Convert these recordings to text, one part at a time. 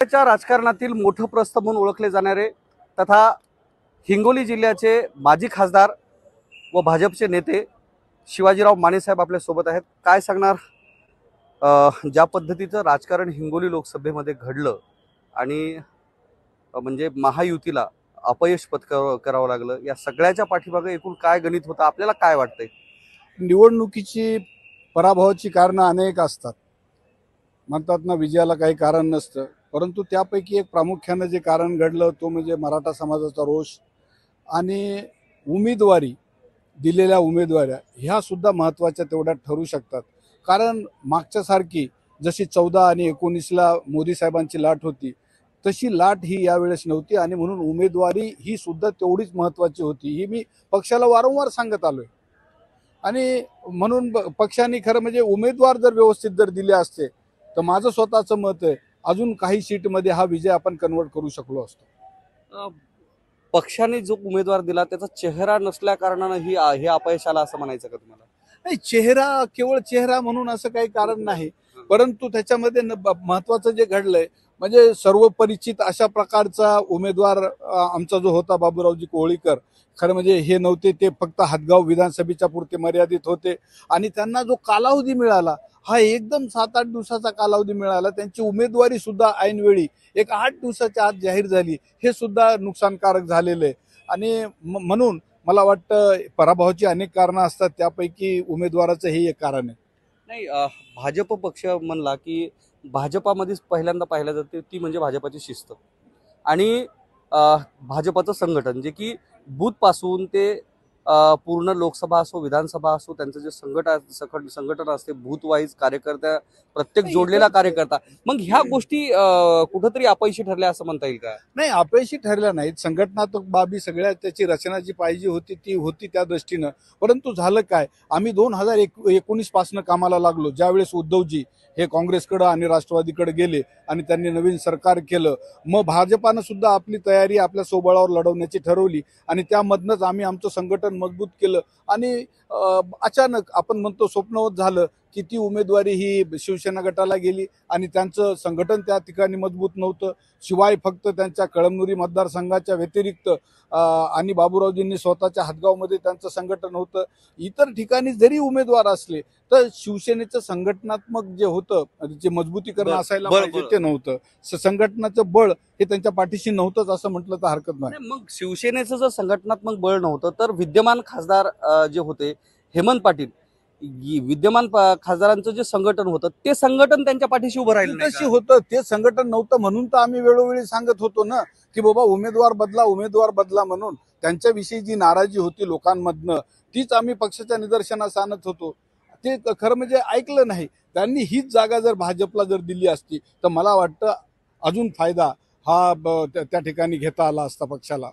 राज्याच्या राजकारणातील मोठं प्रस्थ म्हणून ओळखले जाणारे तथा हिंगोली जिल्ह्याचे माजी खासदार व भाजपचे नेते शिवाजीराव माने साहेब आपल्या सोबत आहेत। काय सांगणार ज्या पद्धतीचं राजकारण हिंगोली लोकसभेमध्ये घडलं आणि म्हणजे महायुतीला अपयश पत्करावं लागलं, या सगळ्याच्या पाठीमागे एकूण काय गणित होतं, आपल्याला काय वाटतंय? निवडणुकीची पराभवाची कारणं अनेक असतात। म्हणतात ना, विजयाला काही कारण नसतं, परंतु त्यापैकी एक प्रामुख्याने जे कारण घडलं तो म्हणजे मराठा समाजाचा रोष आणि उमेदवारी, दिलेल्या उमेदवाऱ्या ह्या सुद्धा महत्त्वाच्या तेवढ्यात ठरू शकतात। कारण मागच्यासारखी जशी 14 आणि 19ला मोदी साहेबांची लाट होती तशी लाट ही यावेळेस नव्हती आणि म्हणून उमेदवारी ही सुद्धा तेवढीच महत्त्वाची होती, ही मी पक्षाला वारंवार सांगत आलोय। आणि म्हणून पक्षाने खरं म्हणजे उमेदवार जर व्यवस्थित जर दिले असते तर माझं स्वतःचं मत आहे अजून काही सीटमध्ये हा विजय आपण कन्वर्ट करू शकलो असतो। पक्षाने जो उमेदवार दिला त्याचा चेहरा नसल्या कारणानं हे अपयश आलं असं म्हणायचं का तुम्हाला? नाही, चेहरा केवळ चेहरा म्हणून असं काही कारण नाही, परंतु त्याच्यामध्ये महत्त्वाचं जे घडलंय म्हणजे सर्व परिचित अशा प्रकारचा उमेदवार आमचा जो होता बाबूरावजी कोळीकर, खरं म्हणजे हे नव्हते, ते फक्त हातगाव विधानसभेच्या पुरते मर्यादित होते आणि त्यांना जो कालावधी मिळाला हा एकदम 7-8 दिवसाचा कालावधी मिळाला। त्यांची उमेदवारी सुद्धा ऐनवेळी एक 8 दिवसाच्या आत जाहीर झाली, हे सुद्धा नुकसानकारक झालेलं आहे। आणि म्हणून मला वाटतं पराभवाची अनेक कारणं असतात, त्यापैकी उमेदवाराचं हे एक कारण आहे। नाही, भाजप पक्ष म्हणला की भाजपामध्येच पहिल्यांदा पाहिलं जाते ती म्हणजे भाजपाची शिस्त आणि भाजपाचं संघटन, जे की बूथपासून ते पूर्ण लोकसभा असो विधानसभा असो, त्यांचं जे संघटन असते, बूथ वाईज कार्यकर्त्या, प्रत्येक जोडलेला कार्यकर्ता, मग ह्या गोष्टी कुठंतरी अपयशी ठरल्या असं म्हणता येईल का? नाही, अपयशी ठरल्या नाहीत। संघटनात्मक बाबी सगळ्या त्याची रचना जी पाहिजे होती ती होती त्या दृष्टीनं, परंतु झालं काय, आम्ही 2019 पासून कामाला लागलो। ज्यावेळेस उद्धवजी हे काँग्रेसकडे आणि राष्ट्रवादीकडे गेले आणि त्यांनी नवीन सरकार केलं, मग भाजपानं सुद्धा आपली तयारी आपल्या सोबळावर लढवण्याची ठरवली आणि त्यामधनंच आम्ही आमचं संघटन मजबूत केलं आणि अचानक आपण म्हणतो स्वप्नवत झालं की ती उमेदवारी ही शिवसेना गटाला गेली आणि त्यांचं संघटन त्या ठिकाणी मजबूत नव्हतं। शिवाय फक्त त्यांच्या कळमनुरी मतदारसंघाच्या व्यतिरिक्त आणि बाबूरावजींनी स्वतःच्या हातगावमध्ये त्यांचं संघटन होतं। इतर ठिकाणी जरी उमेदवार असले तर शिवसेनेचं संघटनात्मक जे होतं, जे मजबूतीकरण असायला पाहिजे ते नव्हतं। संघटनाचं बळ हे त्यांच्या पाठीशी नव्हतंच असं म्हटलं तर हरकत नाही। मग शिवसेनेचं जर संघटनात्मक बळ नव्हतं तर विद्यमान खासदार जे होते हेमंत पाटील, विद्यमान खासदारांचं जे संघटन होतं ते संघटन त्यांच्या पाठीशी उभं राहिलं नाही का? होतं ते संघटन नव्हतं म्हणून तर आम्ही वेळोवेळी सांगत होतो ना की बाबा उमेदवार बदला, उमेदवार बदला म्हणून। त्यांच्याविषयी जी नाराजी होती लोकांमधनं तीच आम्ही पक्षाच्या निदर्शनास आणत होतो। ते खरं म्हणजे ऐकलं नाही त्यांनी। हीच जागा जर भाजपला जर दिली असती तर मला वाटतं अजून फायदा हा त्या ठिकाणी घेता आला असता पक्षाला।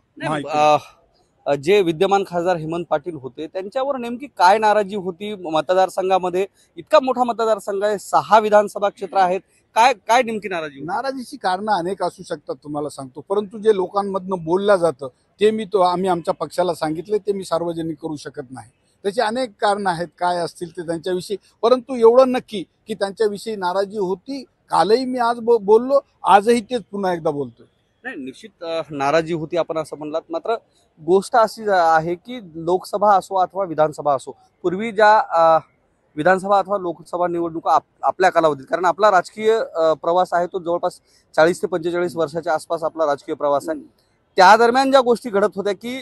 जे विद्यमान खासदार हेमंत पाटील होते त्यांच्यावर नेमकी काय नाराजी होती मतदारसंघामध्ये? इतका मोठा मतदारसंघ आहे, 6 विधानसभा क्षेत्र आहेत, काय काय नेमकी नाराजी होती? नाराजीची कारणं अनेक असू शकतात तुम्हाला सांगतो, परंतु जे लोकांमधनं बोललं जातं ते आम्ही आमच्या पक्षाला सांगितले, ते मी सार्वजनिक करू शकत नाही। त्याची अनेक कारणं आहेत, काय असतील ते त्यांच्याविषयी, परंतु एवढं नक्की की त्यांच्याविषयी नाराजी होती। कालही मी आज बोललो, आजही तेच पुन्हा एकदा बोलतोय। नाही, निश्चित नाराजी होती आपण असं म्हणलात, मात्र गोष्ट अशी आहे की लोकसभा असो अथवा विधानसभा असो, पूर्वी ज्या विधानसभा अथवा लोकसभा निवडणुका आपल्या कालावधीत, कारण आपला राजकीय प्रवास आहे तो जवळपास 40 ते 45 वर्षाच्या आसपास आपला राजकीय प्रवास आहे, त्या दरम्यान ज्या गोष्टी घडत होत्या की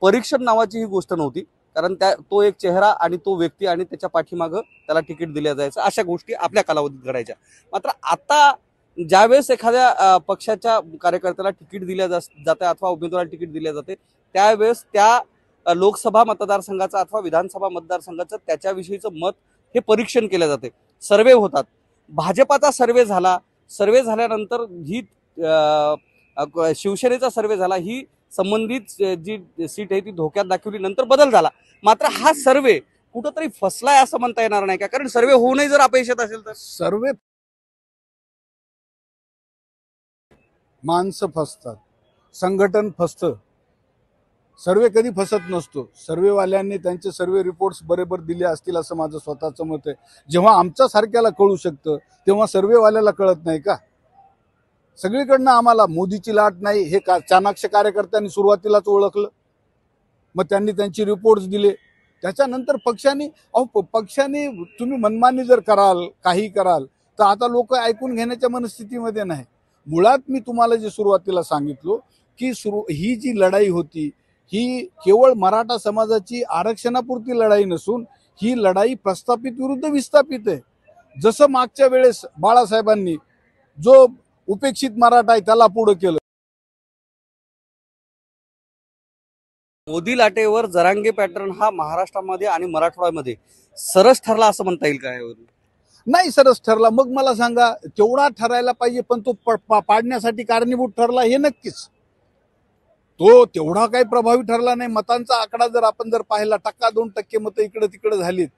परीक्षण नावाची ही गोष्ट नव्हती, कारण तो एक चेहरा आणि तो व्यक्ती आणि त्याच्या पाठीमागं त्याला तिकीट दिल्या जायचं, अशा गोष्टी आपल्या कालावधीत घडायच्या। मात्र आता ज्यावेळेस एखाद्या पक्षाच्या कार्यकर्त्याला तिकीट दिल्या जाते अथवा उमेदवाराला तिकीट दिल्या जाते, त्यावेळेस त्या लोकसभा मतदारसंघाचा अथवा विधानसभा मतदारसंघाचं त्याच्याविषयीचं मत हे परीक्षण केलं जाते, सर्वे होतात। भाजपाचा सर्वे झाला, सर्वे झाल्यानंतर ही शिवसेनेचा सर्वे झाला, ही संबंधित जी सीट आहे ती धोक्यात दाखवली, नंतर बदल झाला। मात्र हा सर्वे कुठंतरी फसलाय असं म्हणता येणार नाही का? कारण सर्वे होऊनही जर अपयशात असेल तर सर्वे माणसं फसतात, संघटन फसतं, सर्वे कधी फसत नसतो। सर्वेवाल्यांनी त्यांचे सर्वे रिपोर्ट्स बरोबर दिले असतील असं माझं स्वतःचं मत आहे। जेव्हा आमच्या सारख्याला कळू शकतं तेव्हा सर्वेवाल्याला कळत नाही का? सगळीकडनं आम्हाला मोदीची लाट नाही हे चाणाक्ष कार्यकर्त्यांनी सुरुवातीलाच ओळखलं. मग त्यांनी त्यांची रिपोर्ट्स दिले. त्याच्यानंतर पक्षाने तुम्ही मनमानी जर कराल काही कराल तर आता लोक ऐकून घेण्याच्या मनस्थितीमध्ये नाही. मुळात मी तुम्हाला जे सुरुवातीला सांगितलो की ही जी लढाई होती ही केवळ मराठा समाजाची आरक्षणापुरती लढाई नसून ही लढाई प्रस्थापित विरुद्ध विस्थापित आहे. जसं मागच्या वेळेस बाळासाहेबांनी जो उपेक्षित मराठा आहे त्याला पुढे केलं. मोदी लाटेवर जरांगे पॅटर्न हा महाराष्ट्रामध्ये आणि मराठवाड्यामध्ये सरस ठरला असं म्हणता येईल काय? नाही सरस ठरला. मग मला सांगा तेवढा ठरायला पाहिजे पण तो पाडण्यासाठी कारणीभूत ठरला हे नक्कीच. तो तेवढा काही प्रभावी ठरला नाही. मतांचा आकडा जर आपण पाहिला 1-2% मतं इकडे तिकडे झालीत.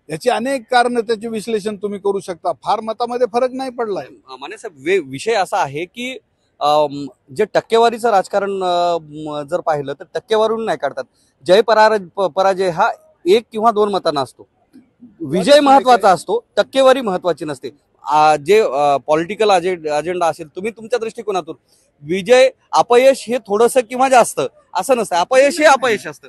याची अनेक कारण त्याचे विश्लेषण तुम्ही करू शकता. फार मतामध्ये फरक नाही पडलाय. माने साहेब विषय असा आहे की जे टक्केवारीचं राजकारण जर पाहिलं तर टक्केवारीहून नाही काढतात. पराजय हा 1 किंवा 2 मतांना असतो. विजय महत्वाचा असतो, टक्केवारी महत्वाची नसते. जे पॉलिटिकल अजेंडा असेल तुम्ही तुमच्या दृष्टिकोनातून विजय अपयश हे थोडंसं किंवा जास्त असं नसतं. अपयश हे अपयश असतं.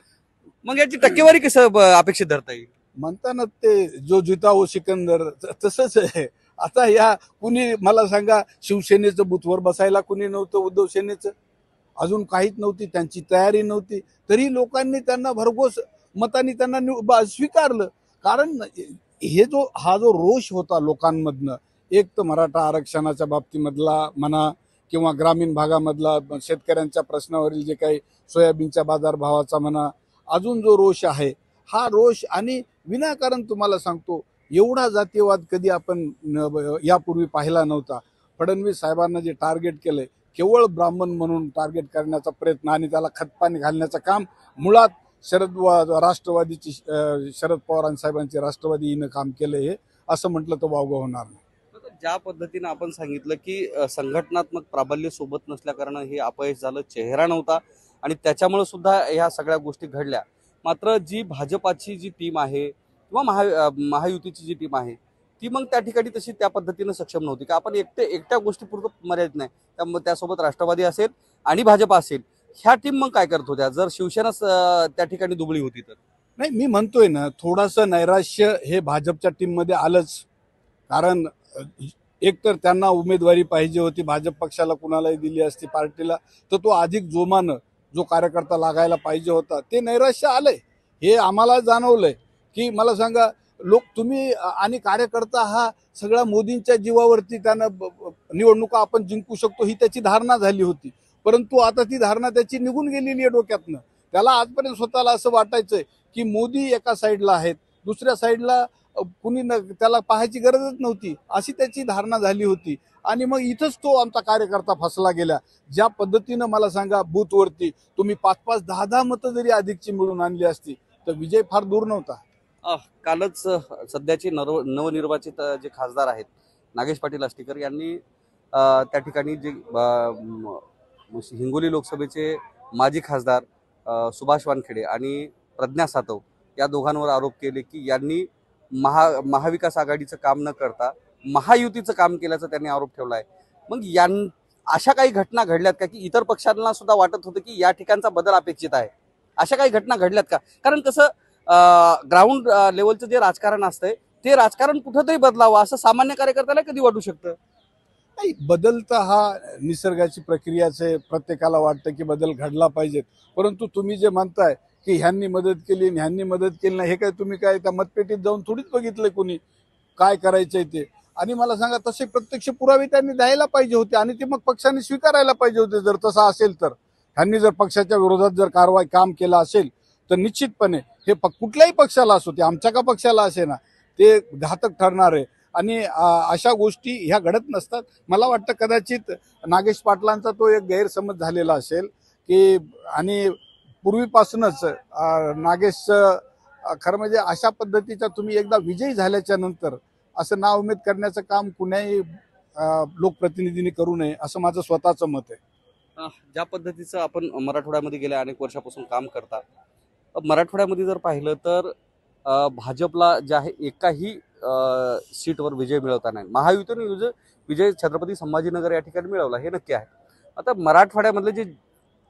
मग याची टक्केवारी कसं अपेक्षित धरता येईल? म्हणताना ते जो जिता वो सिकंदर तसंच आहे. आता या कुणी मला सांगा शिवसेनेचं बुथवर बसायला कुणी नव्हतं. उद्धव सेनेचं अजून काहीच नव्हती. त्यांची तयारी नव्हती. तरी लोकांनी त्यांना भरघोस मतांनी त्यांना स्वीकारलं. कारण हा जो रोष होता लोकांमधनं एक तर मराठा आरक्षणाच्या बाबतीमधला म्हणा किंवा ग्रामीण भागामधला शेतकऱ्यांच्या प्रश्नावरील जे काही सोयाबीनच्या बाजारभावाचा म्हणा अजून जो रोष आहे हा रोष आणि विनाकारण तुम्हाला सांगतो एवढा जातीयवाद कधी आपण यापूर्वी पाहिला नव्हता. फडणवीस साहेबांना जे टार्गेट केलंय केवळ ब्राह्मण म्हणून टार्गेट करण्याचा प्रयत्न आणि त्याला खतपाणी घालण्याचं काम मुळात राष्ट्रवादीची शरद पवार साहेबांची राष्ट्रवादी हिनं काम केलंय हे असं म्हटलं तर वावगं होणार नाही. ज्या पद्धतीने आपण सांगितलं की संघटनात्मक प्राबल्य सोबत नसल्या कारणाने हे अपयश झालं, चेहरा नव्हता आणि त्याच्यामुळे सुद्धा ह्या सगळ्या गोष्टी घडल्या. मात्र जी भाजपाची जी टीम आहे किंवा महायुतीची जी टीम आहे ती मग त्या ठिकाणी तशी त्या पद्धतीने सक्षम नव्हती का? आपण एकट्या गोष्टीपुरतं मर्यादित नाही. त्यामुळे त्यासोबत राष्ट्रवादी असेल आणि भाजपा असेल ह्या टीम मग काय करत होत्या जर शिवसेना त्या ठिकाणी दुबळी होती तर? नाही मी म्हणतोय ना थोडंसं नैराश्य हे भाजपच्या टीममध्ये आलंच. कारण एक तर त्यांना उमेदवारी पाहिजे होती. भाजप पक्षाला कुणालाही दिली असती पार्टीला तर तो अधिक जोमानं जो कार्यकर्ता लागायला पाहिजे होता ते नैराश्य आलंय. हे आम्हाला जाणवलंय की मला सांगा तुम्ही आणि कार्यकर्ता हा सगळा मोदींच्या जीवावरती त्यानं निवडणुका आपण जिंकू शकतो ही त्याची धारणा झाली होती. परंतु आता ती धारणा त्याची निघून गेलेली आहे डोक्यातनं. त्याला आजपर्यंत स्वतःला असं वाटायचंय की मोदी एका साईडला आहेत दुसऱ्या साईडला कुणी त्याला पाहायची गरजच नव्हती अशी त्याची धारणा झाली होती. आणि मग इथंच तो आमचा कार्यकर्ता फसला गेला. ज्या पद्धतीनं मला सांगा बूथवरती तुम्ही 5-5, 10-10 मतं जरी अधिकची मिळून आणली असती तर विजय फार दूर नव्हता. कालच सध्याचे नवनिर्वाचित जे खासदार आहेत नागेश पाटील आष्टीकर यांनी त्या ठिकाणी जे हिंगोली लोकसभेचे माजी खासदार सुभाष वानखेडे आणि प्रज्ञा सातव या दोघांवर आरोप केले की यांनी महाविकास आघाडीचं काम न करता महायुतीचं काम केल्याचा त्यांनी आरोप ठेवला आहे. मग अशा काही घटना घडल्यात का की इतर पक्षांना सुद्धा वाटत होतं की या ठिकाणचा बदल अपेक्षित आहे? अशा काही घटना घडल्यात का? कारण कसं ग्राउंड लेवलचं जे राजकारण असतंय ते राजकारण कुठंतरी बदलावं असं सामान्य कार्यकर्त्याला कधी वाटू शकतं? नाही बदल तर हा निसर्गाची प्रक्रियाच आहे. प्रत्येकाला वाटतं की बदल घडला पाहिजेत. परंतु तुम्ही जे म्हणताय की ह्यांनी मदत केली ह्यांनी मदत केली नाही हे काय तुम्ही काय त्या मतपेटीत जाऊन थोडीच बघितलंय कुणी काय करायचंय ते? आणि मला सांगा तसे प्रत्यक्ष पुरावे त्यांनी द्यायला पाहिजे होते आणि ते मग पक्षाने स्वीकारायला पाहिजे होते. जर तसं असेल तर ह्यांनी जर पक्षाच्या विरोधात जर कारवाई काम केलं असेल तर निश्चितपणे हे कुठल्याही पक्षाला असो ते आमच्या का पक्षाला असे ना ते घातक ठरणार आहे. आणि अशा गोष्टी ह्या घडत नसतात. मला वाटतं कदाचित नागेश पाटलांचा तो एक गैरसमज झालेला असेल की आणि पूर्वीपासूनच नागेश खरं म्हणजे अशा पद्धतीचा तुम्ही एकदा विजयी झाल्याच्या नंतर असं नाउमेद करण्याचं काम कुणाही लोकप्रतिनिधींनी करू नये असं माझं स्वतःचं मत आहे. ज्या पद्धतीचं आपण मराठवाड्यामध्ये गेल्या अनेक वर्षापासून काम करता मराठवाड्यामध्ये जर पाहिलं तर भाजपला जे आहे एकाही सीटवर विजय मिळवता नाही. महायुतीने विजय छत्रपती संभाजीनगर या ठिकाणी मिळवला हे नक्की आहे. आता मराठवाड्यामधले जे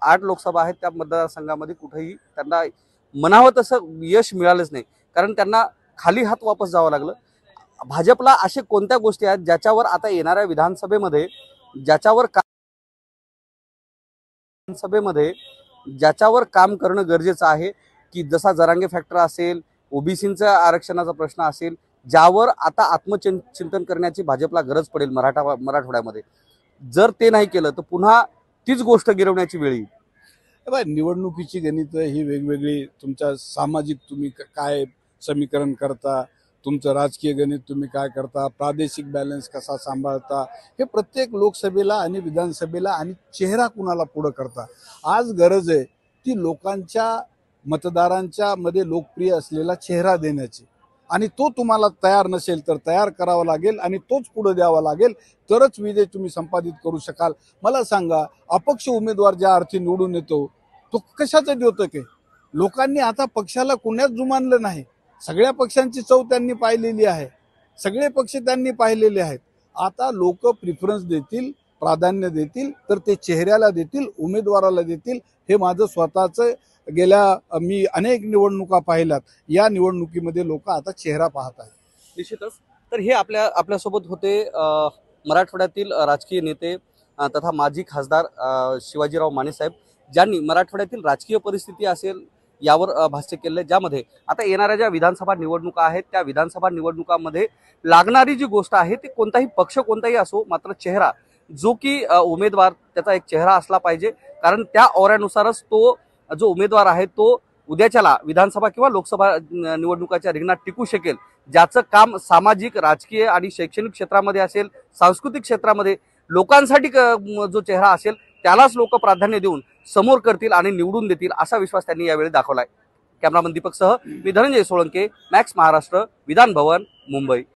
8 लोकसभा आहेत त्या मतदारसंघामध्ये कुठेही त्यांना म्हणावं तसं यश मिळालंच नाही, कारण त्यांना खाली हात वापस जावं लागलं. भाजपला अशा कोणत्या गोष्टी आहेत ज्याच्यावर आता येणाऱ्या विधानसभेमध्ये ज्याच्यावर काम करणं गरजेचं आहे, की जसा जरांगे फॅक्टर असेल, ओबीसींचा आरक्षणाचा प्रश्न असेल, ज्यावर आता आत्मचिंतन करण्याची भाजपला गरज पडेल मराठवाड्यामध्ये. जर ते नाही केलं तर पुन्हा तीच गोष्ट गिरवण्याची वेळ येईल. निवडणुकीची गणित ही वेगवेगळी, तुमच्या सामाजिक तुम्ही काय समीकरण करता, तुमचं राजकीय गणित तुम्ही काय करता, प्रादेशिक बॅलन्स कसा सांभाळता, हे प्रत्येक लोकसभेला आणि विधानसभेला आणि चेहरा कुणाला पुढं करता. आज गरज आहे ती लोकांच्या मतदारांच्या मध्ये लोकप्रिय असलेला चेहरा देण्याची, आणि तो तुम्हाला तयार नसेल तर तयार करावा लागेल आणि तोच पुढे द्यावा लागेल, तरच विजय तुम्ही संपादित करू शकाल. मला सांगा, अपक्ष उमेदवार ज्या अर्थी निवडून येतो तो कशाचं द्योतक आहे? लोकांनी आता पक्षाला कुण्याच जुमानलं नाही. सगळ्या पक्षांची चव त्यांनी पाहिलेली आहे, सगळे पक्ष त्यांनी पाहिलेले आहेत. आता लोक प्रिफरन्स देतील, प्राधान्य देतील, तर ते चेहऱ्याला देतील, उमेदवाराला देतील. हे माझं स्वतःचं मी अनेक निवडणुका पाहिल्यात. या निवडणुकीमध्ये लोक आता चेहरा पाहत आहेत. निश्चितच. तर हे आपल्यासोबत होते मराठवाड्यातील राजकीय नेते तथा माजी खासदार शिवाजीराव माने साहेब, ज्यांनी मराठवाड्यातील राजकीय परिस्थिती असेल यावर भाष्य केले, ज्यामध्ये आता येणाऱ्या ज्या विधानसभा निवडणुका आहेत त्या विधानसभा निवडणुकांमध्ये लागणारी जी गोष्ट आहे ती कोणताही पक्ष कोणताही असो, मात्र चेहरा जो की उमेदवार त्याचा एक चेहरा असला पाहिजे, कारण त्या औऱ्यानुसारच तो जो उमेदवार आहे तो उद्याच्याला विधानसभा किंवा लोकसभा निवडणुकाच्या रिंगणात टिकू शकेल, ज्याचं काम सामाजिक, राजकीय आणि शैक्षणिक क्षेत्रामध्ये असेल, सांस्कृतिक क्षेत्रामध्ये लोकांसाठी जो चेहरा असेल त्यालाच लोक प्राधान्य देऊन समोर करतील आणि निवडून देतील, असा विश्वास त्यांनी यावेळी दाखवलाय. कॅमेरामन दीपकसह मी धनंजय सोळंके, मॅक्स महाराष्ट्र, विधान भवन, मुंबई.